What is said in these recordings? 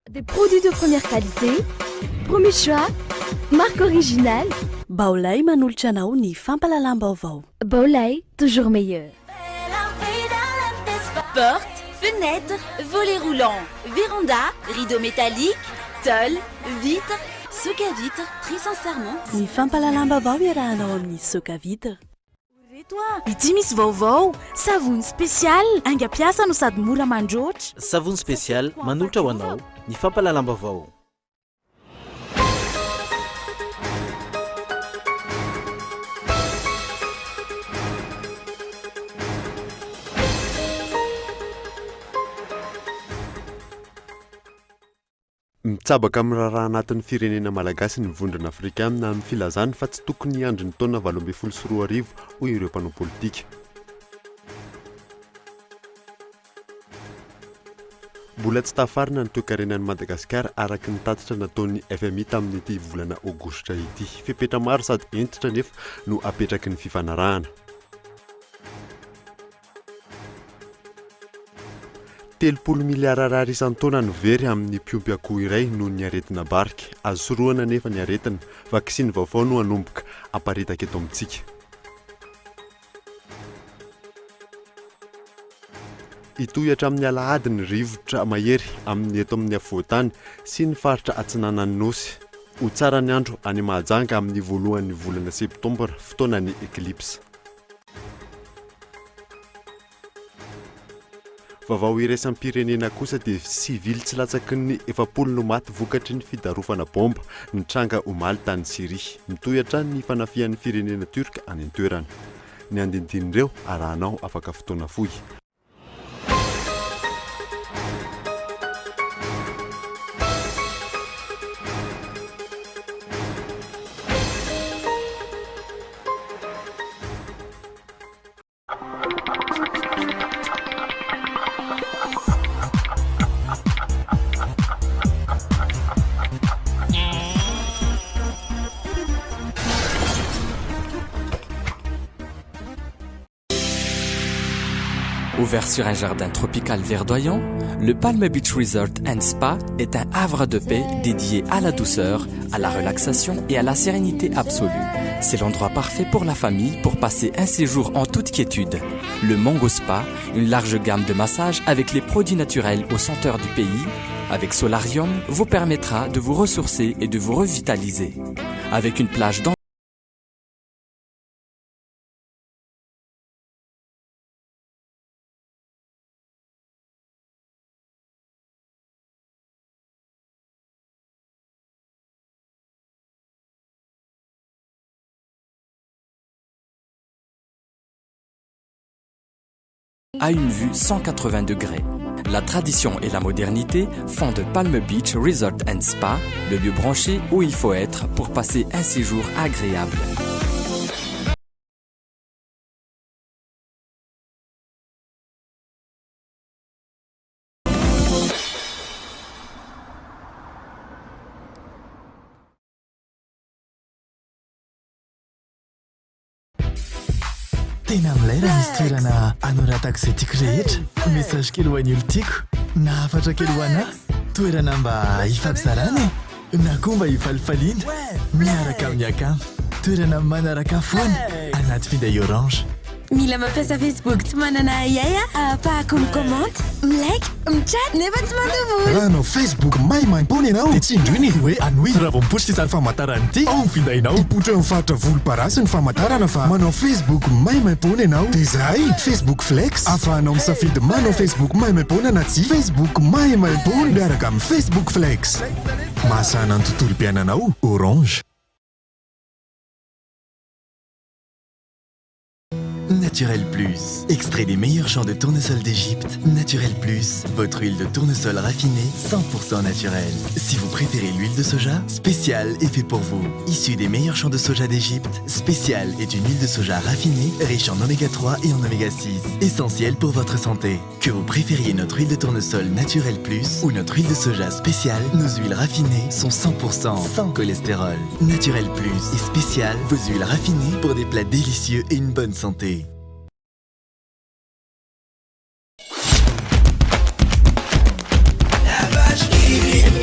Des produits de première qualité, premier choix, marque originale. Baolay manolotra anao ny fampalalam-baovao. Baolay, toujours meilleur. Portes, fenêtres, volets roulants, véranda, rideaux métalliques, tôle, vitres, soc à vitres, très sincèrement. Ny fampalalam-baovao iarahanao amin'ny soka vitre. Ity misy vaovao savony spesial aingam-piasa no sady mora mandroatra. Savony spesial manolotra ho anao ny fampalalam-baovao. Mitsabaka amin'ny raharaha anatin'ny firenena malagasy ny vondrona afrikanina amin'ny filazany fa tsy tokony hiandry ny taona 2024 ho ireo mpanao politika. Mbola tsy tafarina ny toe-karenan'i Madagasikara araka ny tatitra nataon'ny FMI tamin'ity volana aogositra ity. Fepetra maro sady entitra nefa no apetraky ny fifanarahana. 30 miliara ariary isan-taona no very amin'ny mpiompy akoho iray noho ny aretina barika. Azo soroana nefa ny aretina, vaksiny vaovao no hanomboka aparitaka eto amintsika. Itoy hatramin'ny alahady ny rivotra mahery amin'ny eto amin'ny afovoantany sy ny faritra atsinanan'ny nosy. Ho tsara ny andro any Mahajanga amin'ny voalohan'ny volana septambra, fotoanan'ny eklipsa. Vaovao iraisam-pirenena kosa dia sivily tsy latsaky ny 70 no maty vokatry ny fidarofana bomba ny tranga omaly tany Syria. Mitohatra ny fanafihan'ny firenena Turka any an-toerana. Ny andinindinireo arahanao afaka fotoana fohy. Ouvert sur un jardin tropical verdoyant, le Palm Beach Resort and Spa est un havre de paix dédié à la douceur, à la relaxation et à la sérénité absolue. C'est l'endroit parfait pour la famille pour passer un séjour en toute quiétude. Le Mango Spa, une large gamme de massages avec les produits naturels aux senteurs du pays, avec solarium, vous permettra de vous ressourcer et de vous revitaliser. Avec une plage dans à une vue 180 degrés. La tradition et la modernité font de Palm Beach Resort and Spa le lieu branché où il faut être pour passer un séjour agréable. Tena milay raha misy toerana anoratako izay tiako rehetra. Message kely ho an'ny olo tiako, na hafatra kely ho anahy, toerana mba hifampizarana na koa mba hifalifaliana miaraka amin'ny akamo, toerana manaraka foana anaty finday orange. Mila mampiasa Facebook tsy manana iay ahafahako mikomanty, milike, michat nefa tsy mandovo. Raha anao Facebook maimaim-pony ianao dia tsy indroy ny hoe anohy raha vao mipotra izany famantarana ity ao ny findainao. Hipotra eo amin'ny faritra volomparasy ny famantarana fa manao Facebook maimaim-pony ianao dia izay Facebook Flex ahafahanao misafidy manao Facebook maimaim-pony na tsy Facebook maimaim-pony miaraka amin'ny Facebook Flex. Mahasana ny tontolo-piainanao Orange. Naturel Plus, extrait des meilleurs champs de tournesol d'Égypte. Naturel Plus, votre huile de tournesol raffinée 100% naturelle. Si vous préférez l'huile de soja, Spécial est fait pour vous. Issue des meilleurs champs de soja d'Égypte, Spécial est une huile de soja raffinée, riche en oméga 3 et en oméga 6, essentielle pour votre santé. Que vous préfériez notre huile de tournesol Naturel Plus ou notre huile de soja Spécial, nos huiles raffinées sont 100% sans cholestérol. Naturel Plus et Spécial, vos huiles raffinées pour des plats délicieux et une bonne santé. Give it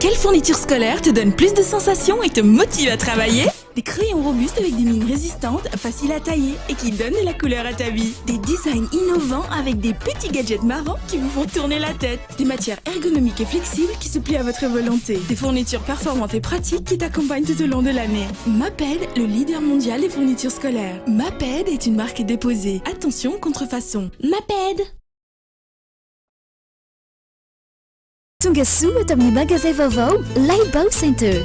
Quelle fourniture scolaire te donne plus de sensations et te motive à travailler? Des crayons robustes avec des mines résistantes, faciles à tailler et qui donnent de la couleur à ta vie. Des designs innovants avec des petits gadgets marrants qui vous font tourner la tête. Des matières ergonomiques et flexibles qui se plient à votre volonté. Des fournitures performantes et pratiques qui t'accompagnent tout au long de l'année. Maped, le leader mondial des fournitures scolaires. Maped est une marque déposée. Attention, contrefaçon. Maped. Tungasu est un magasin Vaovao, Vaovao Center.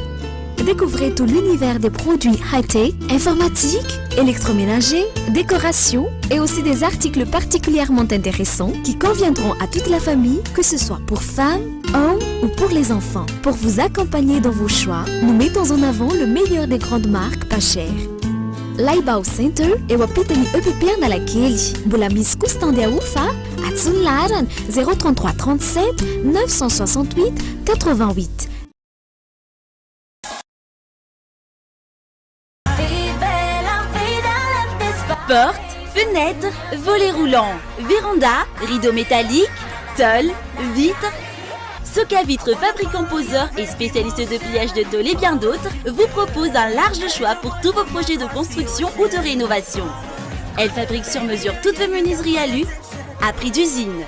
Découvrez tout l'univers des produits high-tech, informatique, électroménager, décoration et aussi des articles particulièrement intéressants qui conviendront à toute la famille, que ce soit pour femmes, hommes ou pour les enfants. Pour vous accompagner dans vos choix, nous mettons en avant le meilleur des grandes marques pas chères. Vaovao Center et wapitani EPPR na la kely. Mbola misy kosa stand Aout fa atsony laharana 033 37 968 88. Portes, fenêtres, volets roulants, véranda, rideaux métalliques, tôles, vitres. Soca Vitres, fabricant poseur et spécialiste de pliage de tôles et bien d'autres, vous propose un large choix pour tous vos projets de construction ou de rénovation. Elle fabrique sur mesure toutes vos menuiseries alu à prix d'usine.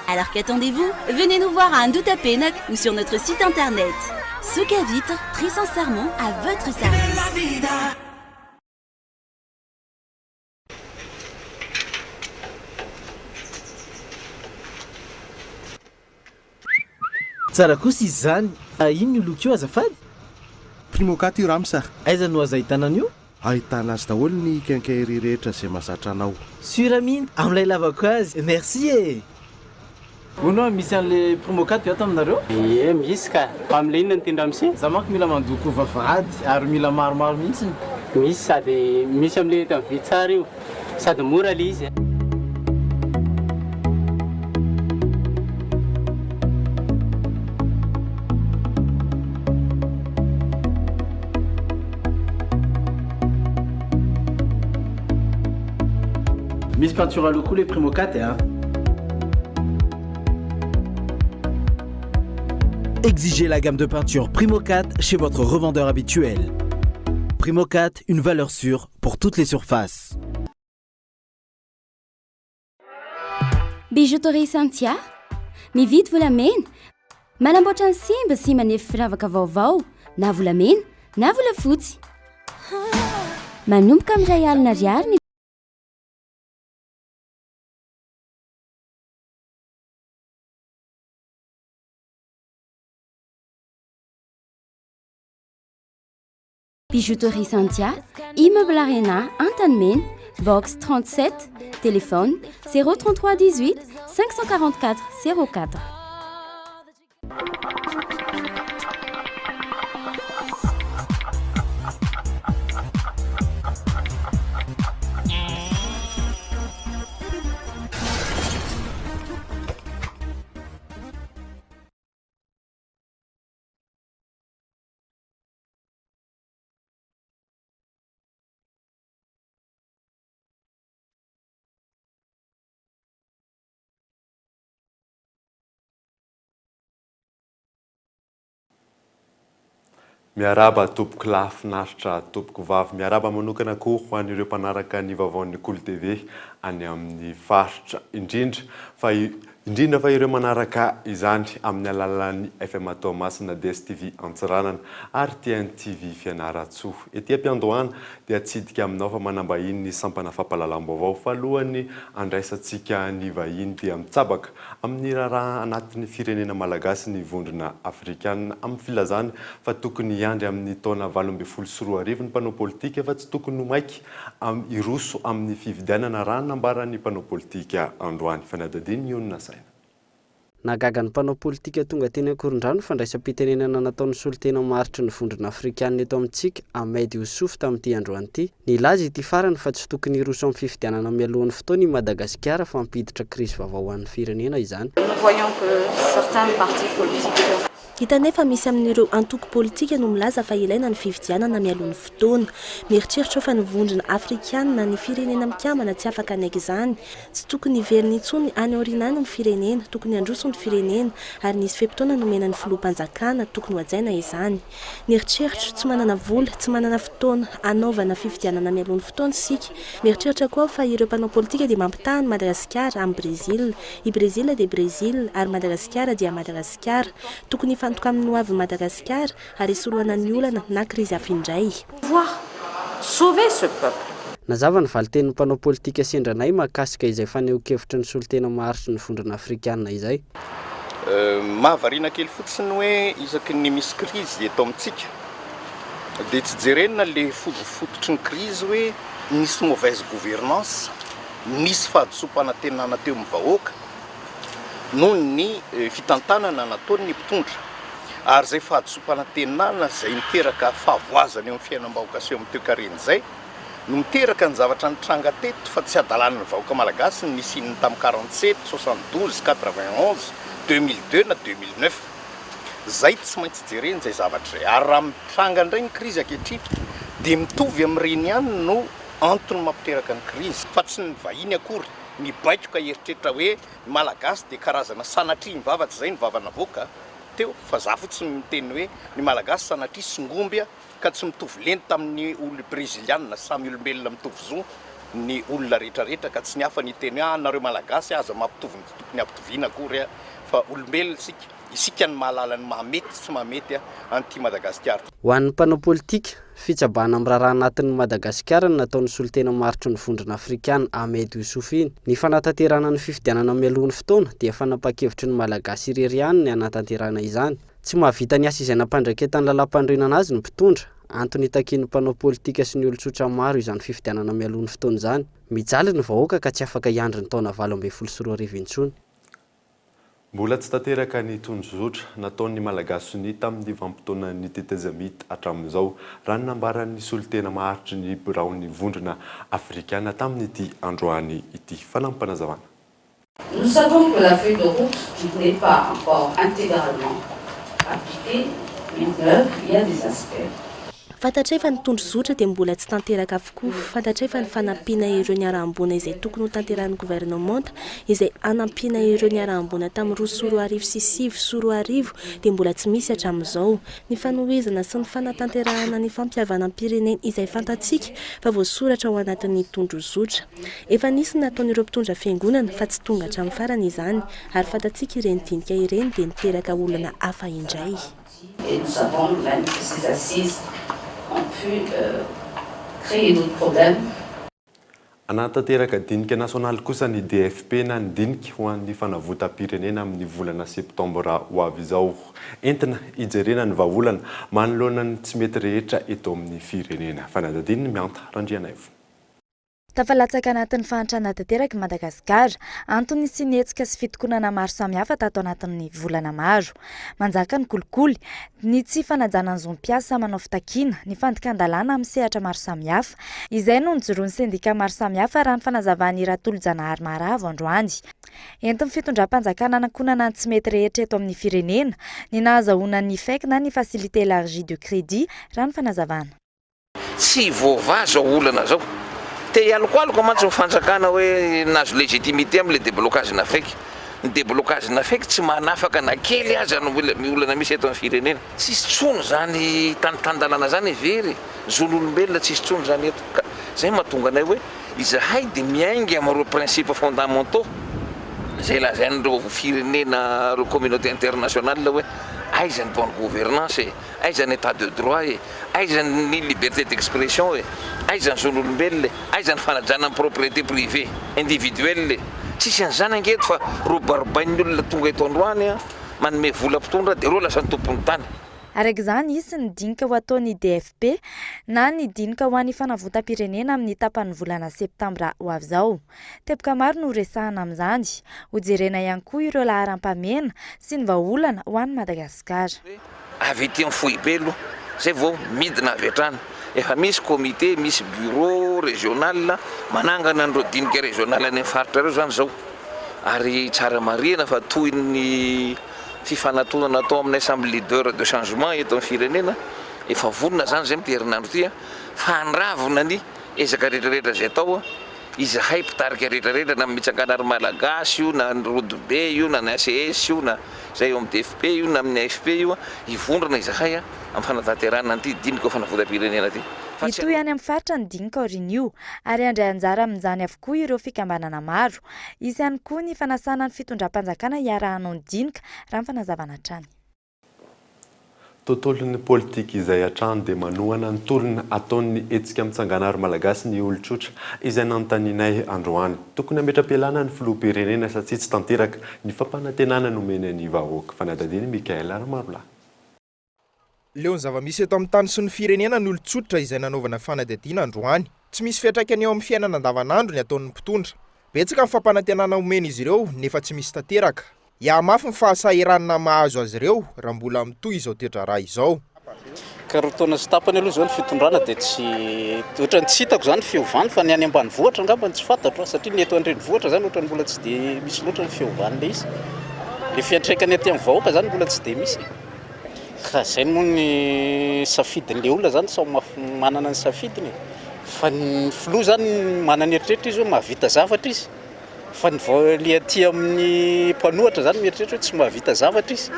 Alors qu'attendez-vous? Venez nous voir à Andouta Penok ou sur notre site internet. Soca Vitres, très sincèrement à votre service. Tsara kosa izy zany. Ino io loko io azafady? Primokat io ramsa. Aiza no aza ahitana an'io? Ahitana azy daholo ny quincaillerie rehetra izay mahazatra anao. Sura mihitsy amin'ilay lavako azy. Merci e. Ono misy an'le primokat io ato aminareo? Ie, misy ka. Amin'ilay inona ny tindra amsi? Za manko mila mandoko vavahady ary mila maromaro mihitsy. Misy sady misy amin'ilay eto amin'ny vitsara io. Sady mora le izy. Miss peinture à locaux les Primo 4 hein. Exigez la gamme de peinture Primo 4 chez votre revendeur habituel. Primo 4, une valeur sûre pour toutes les surfaces. Bijouterie Santia, mividy volamena, manamboatra ny simba sy manefy firavaka vaovao, na volamena, na volafotsy. Manomboka amin'ny 1 alina ariary ny Bijouterie Santia, immeuble Arena, Antanmen, box 37, téléphone 033 18 544 04. Miaraba tompoko lafinaritra tompoko vavy miaraba manokana koa ho an'ireo mpanaraka ny vaovaon'ny Kolo TV any amin'ny faritra indrindra fa ireo manaraka izany amin'ny alalan'ny FM Tomasina DSTV Antsiranana ary TNTV Fianaratsoa. Ety Ampiandohana dia atsidika aminao fa manambahiny ny sampana fampahalalam-baovao fa alohany andraisantsika ny vahiny dia mitsabaka amin'ny raharaha anatin'ny firenena malagasy ny vondrona afrikanina amin'ny filazana fa tokony iandry amin'ny taona 2024 ny mpanao politika fa tsy tokony maiky iroso amin'ny fividianana raha nambaran'ny mpanao politika androany fanadadiny ionina saina. Nagaga ny mpanao politika tonga teny Ankorondrano fandraisam-pitenenana nataon'ny solitena maritry ny vondrona afrikanina eto amintsika Ahmed Youssouf tamin'ity androany ity. Nilaza ity farany fa tsy tokony iroso amin'ny fifidianana mialohan'ny fotoana i Madagasikara fa mampiditra crise vaovao ho an'ny firenena izany. Nous voyons que certains partis politiques hita nefa misy amin'ireo antoko politika no milaza fa ilaina ny fividianana mialohan'ny fotoana. Mieritreritra fa ny vondrona afrikanina ny firenena mikambana tsy afaka anaiky izany. Tsy tokony iverina intsony any aorianany ny firenena, tokony androso ny firenena ary nisy fepotona nomenan'ny filoham-panjakana tokony ho hajaina izany. Mieritreritra tsy manana vola, tsy manana fotoana anaovana fifidianana mialohan'ny fotoana sika. Mieritreritra koa fa ireo mpanao politika dia mampitahany Madagasikara amin'ny Brésil. I Brésil dia Brésil ary Madagasikara dia Madagasikara. Tokony hifantoka amin'ny hoavin'i Madagasikara ary isoloana ny olana na krizy hafa indray. Sauver ce peuple. Nazava ny valiten'ny mpanao politika sendranay mahakasika izay faneho-kevitra ny solotena maharitra ny vondrona afrikanina izay. Mahavariana kely fotsiny hoe isaky ny misy krizy eto amintsika dia tsy jerenina le fototry ny krizy hoe nisy mauvaise gouvernance, nisy fahadisom-pana tenana teo amin'ny vahoaka noho ny fitantanana nataon'ny mpitondra. Ary zay fahadisom-pana tenana zay miteraka fahavoazana eo amin'ny fiainam-bahoaka sy eo amin'ny toe-karena izay no miteraka ny zavatra nitranga teto fa tsy adalan'ny vahoaka malagasy ny nisininy tamin'ny 47, 72, 91, 2002 na 2009. Zay tsy maintsy jereny zay zavatra zay. Ary raha mitranga indray ny krizy ankehitriny dia mitovy amin'ireny ihany no antony mampiteraka ny krizy. Fa tsy ny vahiny akory mibaiko ka heritreritra hoe ny malagasy dia karazana sanatria mivava tsy zay ny vavana voaka teo fa za fotsiny miteny hoe ny malagasy sanatria singombya ka tsy mitovy leny tamin'ny olona brésiliana samy olombelona mitovy zo ny olona rehetrarehetra ka tsy ny hafa ny teny hoe nareo malagasy aza mampitovy ny tokony hampitoviana akory fa olombelona isika ny mahalala ny mahamety tsy mahamety an'ity Madagasikara. Ho an'ny mpanao politika, fitsabana amin'ny raharaha anatin'ny Madagasikara no nataon'ny solotena maharitra ny vondrona afrikanina Ahmed Youssouf iny. Ny fanatanterana ny fifidianana mialohan'ny fotoana dia fanapa-kevitry ny malagasy irery ihany ny anatanterana izany. Tsy mahavita ny asa izay nampandraketan'ny lalam-pandrenana azy ny mpitondra, antony takian'ny mpanao politika sy ny olon-tsotra maro izany fifidianana mialohan'ny fotoana izany. Mijaly ny vahoaka ka tsy afaka hiandry ny taona 2024 intsony. Mbola tsy tanteraka ny tondrozotra nataon'ny malagasy ny tamin'ny vanim-potoana ny tetezamita hatramin'izao raha ny nambaran'ny solotena maharitry ny birao ny vondrona afrikana tamin'ity androany ity. Fanampanazavana. Nous savons que la feuille de route n'est pas encore intégralement appliquée, mais en œuvre, il y a des aspects. Fantatra efa ny tondrozotra dia mbola tsy tanteraka avokoa. Fantatra efa ny fanampiana ireo ny araham-boana izay tokony ho tanterahan'ny gouvernemanta izay anampiana ireo ny araham-boana tamin'ny 2025 sy 2024 dia mbola tsy misy hatramin'izao. Ny fanohizana sy ny fanatanterahana ny fampiavanam-pirenena izay fantatsika fa voasoratra ao anatin'ny tondrozotra. Efa nisy nataon'ireo mpitondra fiangonana fa tsy tonga hatramin'ny farany izany ary fantatsika ireny dinika ireny dia niteraka olana hafa indray. Et nous savons même que ces assises ont pu créer d'autres problèmes. Anatanteraka dinika nasionaly kosa ny DFP na ny dinika ho an'ny fanavotam-pirenena amin'ny volana septambra ho avy izao. Entina hijerena ny vahaolana manoloana ny tsy mety rehetra eto amin'ny firenena. Fanadadiny mianta Randrianaivo. Tafalatsaka anatin'ny fahantrana tanteraka Madagasikara, antony sy nihetsika sy fitokonana maro samihafa tato anatin'ny volana maro. Manjaka ny kolikoly, ny tsy fanajana ny zom-piasa manao fitakiana, ny fandikan-dalàna amin'ny sehatra maro samihafa. Izay no nijoroan'ny sendika maro samihafa raha ny fanazavany Ratolo-Janahary Maravo androany. Entin'ny fitondram-panjakana anankonana ny tsy mety rehetra eto amin'ny firenena, ny nahazahoana ny FEC na ny facilité élargie de crédit raha ny fanazavana. Tsy voava zao olana zao. Te aloko mantsy mifanjakana hoe nazo légitimité amin'ny déblocage n'Afrique. Ny déblocage n'Afrique tsy manafaka na kely aza ny olana misy eto amin'ny firenena. Tsisy tsono zany tantandalana zany very. Zon'olombelona tsisy tsono zany eto. Zay mahatonga anay hoe izahay dia miainga amin'ireo principes fondamentaux. Zay lazain'ireo firenena ireo communauté internationale hoe aiza ny bonne gouvernance, aiza ny état de droit, aiza ny liberté d'expression, aiza ny zon'olombelona, aiza ny fanajana ny propriété privée individuelle. Tsisy an'izany angeto fa robarobain'ny olona tonga eto androany manome vola mpitondra dia ireo lasa ny tompony tany. Araka izany isy ny dinika ho ataon'ny DFP na ny dinika ho an'ny fanavotam-pirenena amin'ny tapan'ny volana septambra ho avy izao. Teboka maro no resahana amin'izany. Ho jerena ihany koa ireo laharam-pamena sy ny vahaolana ho an'ny Madagasikara. Avy ety amin'ny fohibelo, zay vao midina avy hatrany. Efa misy comité, misy bureau régional manangana an'ireo dinika régional any amin'ny faritra ireo zany zao. Ary tsara marina fa toy ny fifanatoana atao amin'ny assemblée leader de changement eto amin'ny firenena efa vonona zany zay mity herinandro ity fa handravona ny ezaka rehetrarehetra zay atao izy hay mpitarika rehetrarehetra na mitsangana ary malagasy io na rodobe io na ny ACS io na zay eo amin'ny DFP io na amin'ny AFP io ivondrana izahay amin'ny fanatanterahana an'ity dinika fanafodam-pirenena ty itoy any amin'ny faritra ny dinika orinio ary andray anjara amin'izany avokoa ireo fikambanana maro izy ihany koa ny fanasana ny fitondram-panjakana hiarahanao ny dinika raha ny fanazavana trany tontolon'ny politika izay hatrany dia manohana ny tolona ataon'ny hetsika mitsangana ary malagasy ny olon-tsotra izay nanontanianay androany tokony hametra-pialana ny filoham-pirenena satria tsy tanteraka ny fampanantenana nomeny ny vahoaka fanadadiany Mikael Armarola. Leo ny zava-misy eto amin'ny tany sy ny firenena ny olon-tsotra izay nanaovana fanadadiana androany tsy misy fiantraikany eo amin'ny fiainana andavanandro ny ataon'ny mpitondra betsaka ny fampanantenana omeny izy ireo nefa tsy misy tanteraka mafy ny fahasahiranana mahazo azy ireo raha mbola mitoy izao toetra raha izao. Karotaona sy tapany aloha zao ny fitondrana dia tsy ohatrany tsy hitako zany fiovany fa ny any ambanivohitra angambany tsy fantatro satria ny eto andrenivohitra zany ohatrany mbola tsy dia misy loatra ny fiovany le izy. Le fiantraikany aty amin'ny vahoaka zany mbola tsy dia misy. Ka zay moa ny safidin'le olona zany samy manana ny safidiny fa ny filoha zany manana eritreritra izy hoe mahavita zavatra izy. Fa ny le aty amin'ny mpanohatra zany mieritreritra hoe tsy mahavita zavatra izy.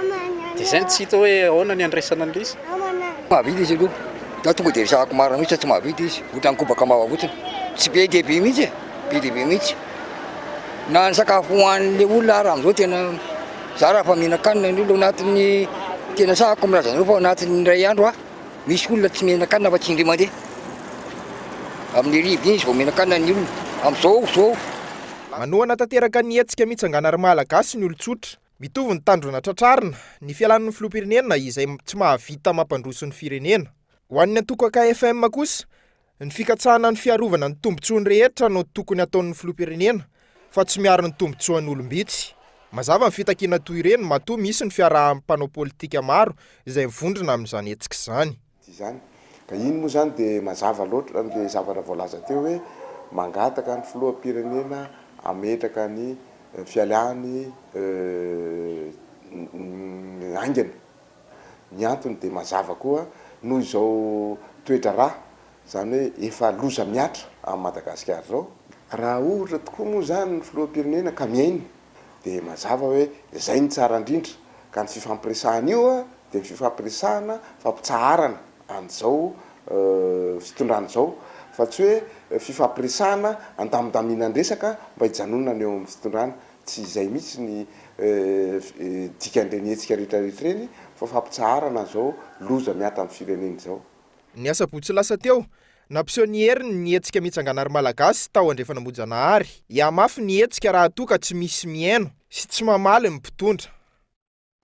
Dia zay tsy hita hoe ahoana ny andraisana an'le izy. Mahavita izy aloha. Da tonga dia resahako maro mihitsy tsy mahavita izy. Ohatrany kobaka mava fotsiny. Tsy be dia be mihitsy. Be dia be mihitsy. Na ny sakafo hoan'le olona raha amin'izao tena zara fa mihinan-kanina ny olona anatin'ny tena sahako milaza an'io fa anatin'ny iray andro misy olona tsy mihinan-kanina fa tsy indray mandeha. Amin'ny rivo izy vao mihinan-kanina ny olona. Amin'izao. Manohana tanteraka ny hetsika mitsangana ary malagasy ny olon-tsotra mitovy ny tandrona tratrarina ny fialan'ny filoham-pirenena izay tsy mahavita mampandroso ny firenena. Ho an'ny antoko KFM kosa ny fikatsahana ny fiarovana ny tombontsoany rehetra no tokony ataon'ny filoham-pirenena fa tsy miaro ny tombontsoan'ny olombitsy. Mazava ny fitakiana toy ireny matoa misy ny fiarahampanao politika maro izay mivondrona amin'izany hetsika izany. Ka iny moa zany dia mazava loatra le zavatra voalaza teo hoe mangataka ny filoham-pirenena ametraka ny fialany aingana. Ny antony dia mazava koa noho izao toetra raha zany hoe efa loza miatra amin'ny Madagasikara zao. Raha ohatra tokoa moa zany ny filoham-pirenena ka miaina dia mazava hoe izay ny tsara indrindra ka ny fifampiresahana io dia ny fifampiresahana fampitsaharana an'izao fitondrana izao fa tsy hoe fifampiresahana andamidaminandresaka mba hijanonana eo amin'ny fitondrana tsy izay mihitsy ny dikan'ireny hetsika rehetrarehetra reny fa fampitsaharana zao loza miata amin'ny firenena izao. Ny asabotsy lasa teo nampiseho ny heriny ny hetsika mitsangana ary malagasy tao andrefana monjanahary mafy ny hetsika raha toa ka tsy misy miaino sy tsy mamaly ny mpitondra.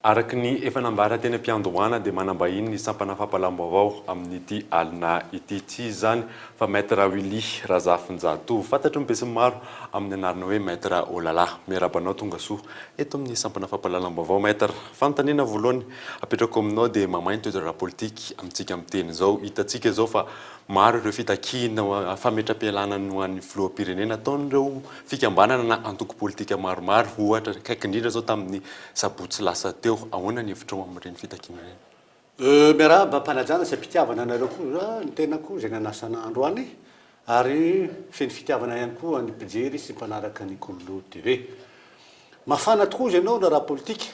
Araky ny efa nambara teny am-piandohana dia manambahiny ny sampana fampalam-baovao amin'ity alina ity tsy zany fa maître Willy Razafinjato fantatry ny besin'ny maro amin'ny anarana hoe maître Olala miarabanao tonga soa eto amin'ny sampana fampalam-baovao maître fanontaniana voalohany apetrako aminao dia mamainy toetra politika amintsika amin'ny teny izao hitantsika izao fa maro ireo fitakiana fametra-pialana ho an'ny filoham-pirenena ataon'ireo fikambanana na antoko politika maromaro ohatra kaiky indrindra zao tamin'ny sabotsy lasa teo ahoana ny hevitra amin'ireny fitakiana ireny. Miarahaba mpanajana sy ampitiavana anareo koa ny tena koa izay nanasana androany ary feny fitiavana ihany koa ny mpijery sy mpanaraka ny Kolo TV. Mafana tokoa izy ianao raha politika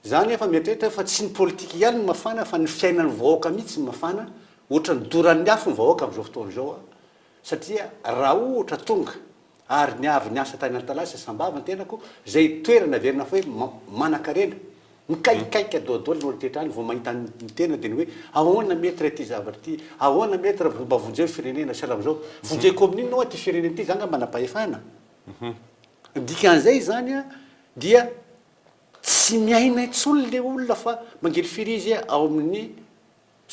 zany efa mieritreritra fa tsy ny politika ihany ny mafana fa ny fiainan'ny vahoaka mihitsy ny mafana ohatra ny doran'ny afo ny vahoaka amin'izao fotoana izao satria raha ohatra tonga ary ny avy ny asa tany an-talasa sambava ny tenako zay toerana verina fa hoe manan-karena mikaikaika doadoly ny olotetrany vao mahita ny tena dia ny hoe ahoana mety raha ty zavatra ty ahoana mety raha mba vonjeo firenena sy raha zao vonjeko amin'ino ao ty firenena ty zany manam-pahefana. Dikan'izay zany dia tsy miaina intsony le olona fa mangely firy izy ao amin'ny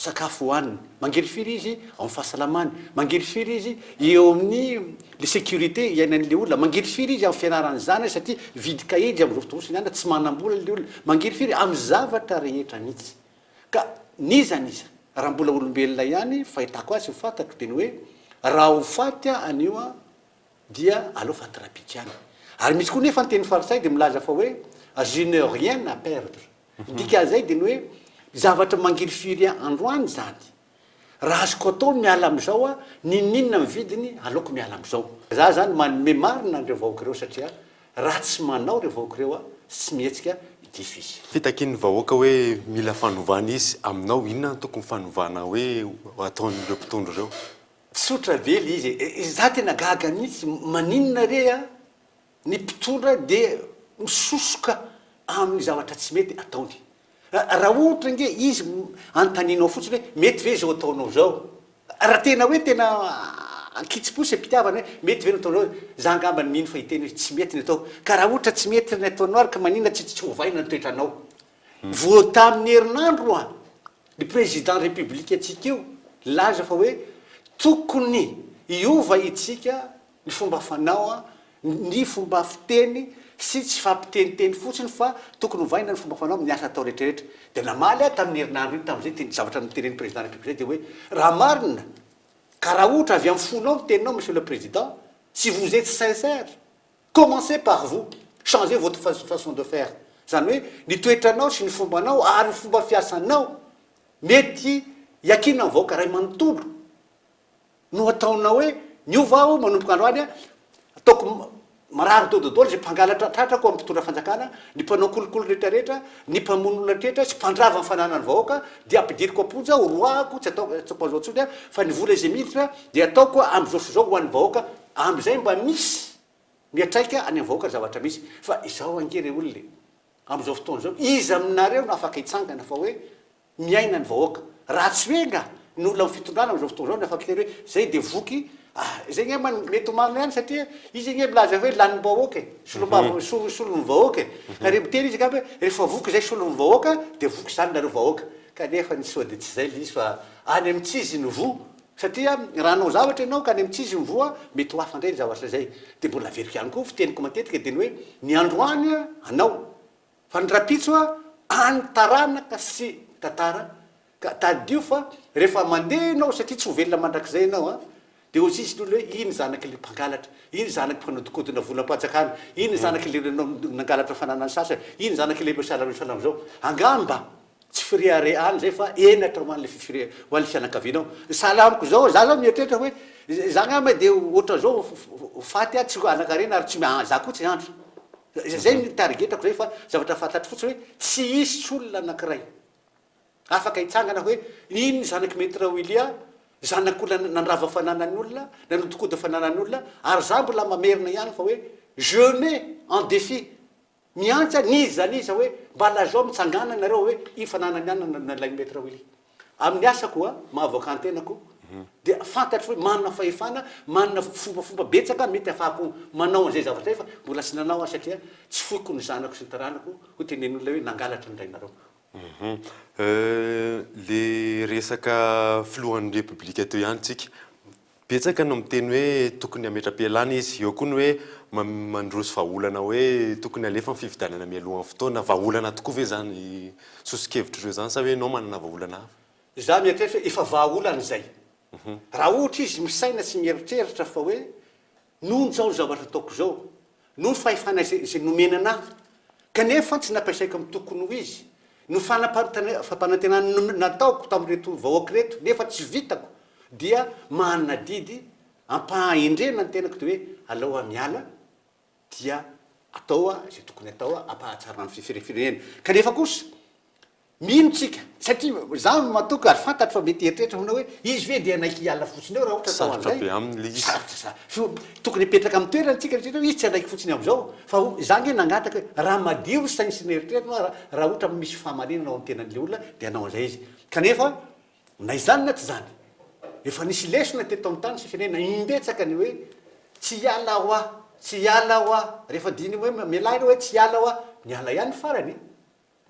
sakafo hohaniny, mangely firy izy ao amin'ny fahasalamany, mangely firy izy eo amin'ny le sécurité iainan'le olona, mangely firy izy amin'ny fianarany zany satria vidy kahidy amin'izao fotoana izany tsy manam-bola le olona, mangely firy amin'ny zavatra rehetra mihitsy. Ka nizaniza raha mbola olombelona ihany fahitako azy fantatro dia ny hoe raha ho faty anio dia aleo faty rapitiany. Ary misy koa nefa ny teny farisay dia milaza fa hoe je n'ai rien à perdre. Dikan'izay dia ny hoe zavatra mangely firy androany zany raha azoko atao miala am'izao a nininna mividiny aleoko miala am'izao za zany manome marina reo vahoaka ireo satria raha tsy manao reo vahoaka ireo a tsy mihetsika diso izy fitakiny vahoaka hoe mila fanovana izy aminao inona tokony fanovana hoe ataon'ireo mpitondro ireo tsotra be le izy za tena gaga mihitsy maninona re a ny mpitondra de misosoka amin'ny zavatra tsy mety ataony raha ohatra nge izy antaninao fotsiny hoe mety ve zao ataonao zao raha tena hoe tena ankitsiposy mpitiavana hoe mety ve nataonao za angamba ny mino fa hiteny hoe tsy mety ny atao ka raha ohatra tsy mety ny ataonao ary ka manina tsy hovaina ny toetranao vo tamin'ny herinandro a ny président république atsika io laza fa hoe tokony iova itsika ny fomba fanao a ny fomba fiteny sy tsy fampiteniteny fotsiny fa tokony hovaina ny fomba fanao miasa atao rehetrarehetra de namaly a tamin'ny herinandro iny tamin'izay teny zavatra niteneny président république de hoe raha marina ka raha ohatra avy amin'ny fonao miteninao monsieur le président si vous êtes sincère commencez par vous changez votre façon de faire zany hoe ny toetranao sy ny fombanao ary ny fomba fiasanao mety iakina ny vahoaka ray manontolo no ataonao hoe miova aho manomboka androany a ataoko marary dododolo zay mpangalatra tratrako amin'ny mpitondra fanjakana ny mpanao kolokolo rehetrarehetra ny mpamonolona tretra sy mpandrava ny fananany vahoaka dia ampidiriko aponja ho roako tsy ataoko azao tsony a fa ny vola izay miditra de ataoko am'izao sy zao ho an'ny vahoaka am'izay mba misy miatraika any amin'ny vahoaka zavatra misy fa izao angere olona am'izao fotoana zao izy aminareo no afaka hitsangana fa hoe miaina ny vahoaka raha tsy hoe nga ny olona amin'ny fitondrana am'izao fotoana zao ny afaka hiteny hoe zay de voky zay nge mety marina ihany satria izy nge milaza hoe lan'ny vahoaka solon'ny vahoaka ka re miteny izy ka hoe rehefa voky zay solon'ny vahoaka de voky zany nareo vahoaka kanefa ny soa de tsy zay le izy fa any amin'ny tsizy ny vo satria raha anao zavatra ianao ka any amin'ny tsizy ny voa mety ho hafa ndray ny zavatra zay de mbola veriko ihany koa fiteniko matetika de ny hoe ny androany a anao fa ny rapitso a any taranaka sy tantara ka tadio fa rehefa mandeha anao satria tsy ho velona mandrakizay ianao a de ozy izy tolo hoe iny zanaky le mpangalatra iny zanaky mpanodikodina volam-panjakana iny zanaky le nangalatra fananany sasany iny zanaky le salamzao angamba tsy firiare any zay fa enatra hoan'le hoan'le fianakavianao salamiko zao za zao mieritreritra hoe za ngamba de ohatra zao faty a tsy anakarena ary tsy za koa tsy andro zay mitarigetako zay fa zavatra fantatry fotsiny hoe tsy isy olona anakiray afaka hitsangana hoe iny zanaky metra wilia zanak'olona nandrava fananany olona nanodikoda fananany olona ary za mbola mamerina ihany fa hoe je mets en défi miantsa nizy zany izy hoe mba lazao mitsangana nareo hoe i fananany ihany nalay metra wily amin'ny asako a mahavoaka antenako de fantatry hoe manana fahefana manana fombafomba betsaka mety afahako manao an'izay zavatra zay fa mbola sy nanao a satria tsy foiko ny zanako sy ny taranako ho tenen'olona hoe nangalatra ndray nareo le resaka filohan'ny république teo ihany tsika betsaka no miteny hoe tokony ametra-pialana izy eo koa ny hoe mandroso vahaolana hoe tokony alefa ny fividanana mialohan'ny fotoana vahaolana tokoa ve zany sosikevitra ireo zany sa hoe nao manana vahaolana hafa za mieritreritra hoe efa vahaolana zay raha ohatra izy misaina sy mieritreritra fa hoe noho zao zavatra ataoko zao noho fahefana zay nomenana kanefa tsy nampiasaiko amin'ny tokony ho izy no fampanantenana nataoko tamin'reto vahoaka reto nefa tsy vitako dia manana didy ampahendrena ny tenako de hoe alao miala dia atao a zay tokony atao a ampahatsarana ny fifirenena kanefa kosa mino tsika satria za matoky ary fantatry fa mety eritreritra hona hoe izy ve dia anaiky hiala fotsiny eo raha ohatra atao an'izay tokony hipetraka amin'ny toerana tsika rehetra izy tsy anaiky fotsiny am'izao fa za nge nangataka hoe raha madio sainy sy ny eritreritra raha ohatra misy fahamarinana ao amin'ny tenan'le olona de anao an'izay izy kanefa na izany na tsy zany efa nisy lesona teto amin'ny tany sy firenena imbetsaka ny hoe tsy hiala ho a tsy hiala ho a rehefa diny hoe mialaina hoe tsy hiala ho a miala ihany farany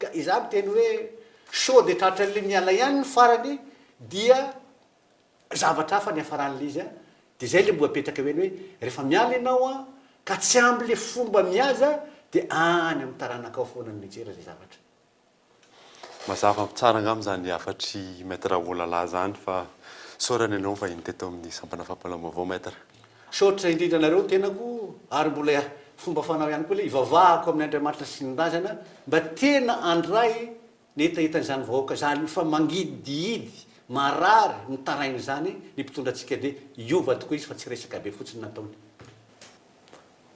ka iza miteny hoe so de tratran'le miala ihany ny farany dia zavatra hafa ny afaran'le izy a de zay le mbo apetraka hoe rehefa miala ianao a ka tsy am'le fomba mihaza de any amin'ny taranakao foana ny mijera zay zavatra mazava tsara angamy zany afatry maître olala zany fa sorany ianao fa iny teto amin'ny sampana fampalaomavao maître saotra indrindra anareo tenako ary mbola fomba fanao ihany koa le ivavahako amin'ny andriamanitra sy ny razana mba tena andray ny etaetan'izany vahoaka zany fa mangidihidy marary nitarainy zany ny mpitondrantsika dia iova tokoa izy fa tsy resaka be fotsiny nataony.